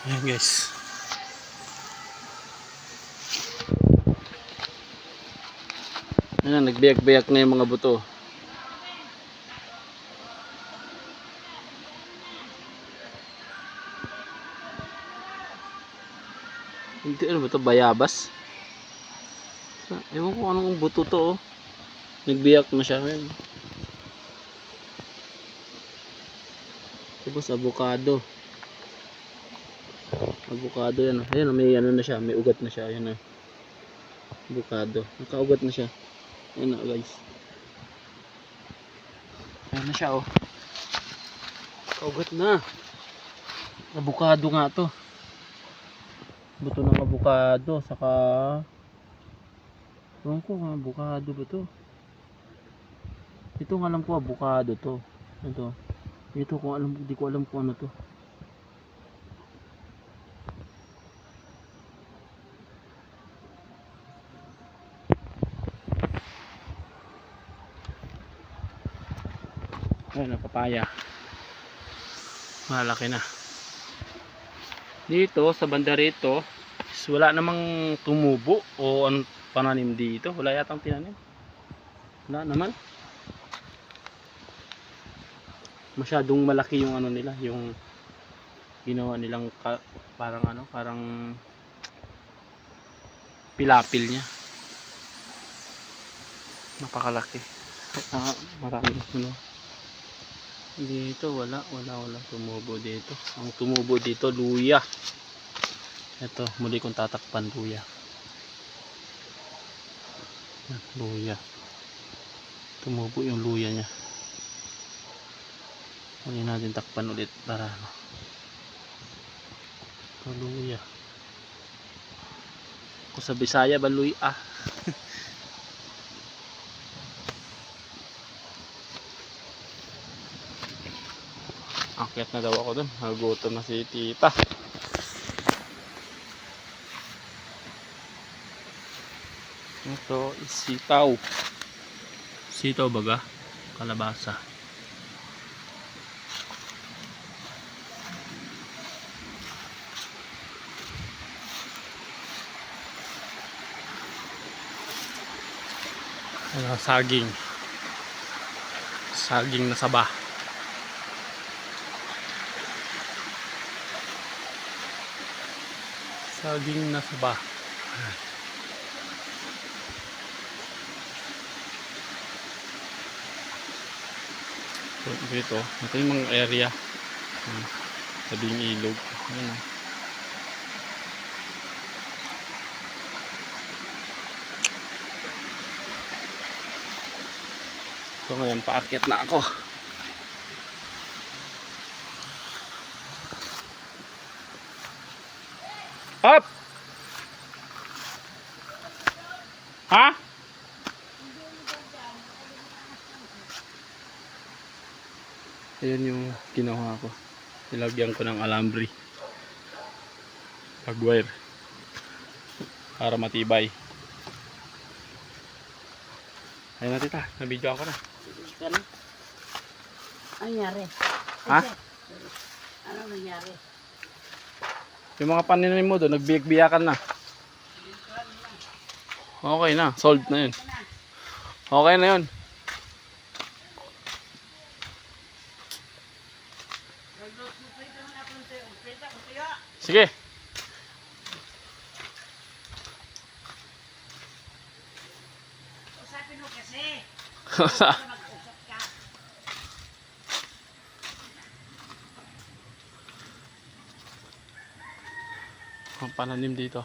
Ayan guys. Ayan, nagbiyak-biyak na yung mga buto. Hindi, ano ba ito? Bayabas? Ewan ko anong buto to, oh. Nagbiyak na siya. Ayan. Tapos avocado. Avocado yan. Ayan, may ano na siya. May ugat na siya. Ayan na. Avocado. Nakaugat na siya. Ayan na guys. Ayan na siya, oh. Nakaugat na. Avocado nga to. Buto ng avocado. Saka ewan ko nga, avocado ba to? Ito nga alam ko, avocado to. Ito kung alam, hindi ko alam kung ano to. Ayan na, papaya. Malaki na. Dito sa banda rito, wala namang tumubo o anong pananim dito. Wala yatang tinanim. Wala naman. Masyadong malaki yung ano nila, yung ginawa nilang parang ano, parang pilapil niya. Napakalaki. Maraming ano. Dito wala tumubo dito. Ang tumubo dito luya. Ito, muli kong tatakpan luya. Luya. Tumubo yung luya niya. Muli natin takpan ulit para ano. Ito luya. Kung sa Bisaya ba luya? Akyat na daw ako dun. Nagutom na si tita. Ito is sitaw. Sitaw baga? Kalabasa. Saging. Saging na saba. Saging na saba. So, dito, ito yung mga area. Tabing ilog. Ayan. So ngayon, paakyat na ako. Up! Ha? Ayan yung ginawa ko. Nilagyan ko ng alambre. Pag-wire. Para matibay. Ayun na tita, nabidyo ako na. Ano nangyari? Ha? Ano nangyari? Yung mga paninim mo doon, nagbiyak-biyakan na. Okay na, solved na yun. Okay na yun. Sige. Usapin mo kasi. Ang pananim dito.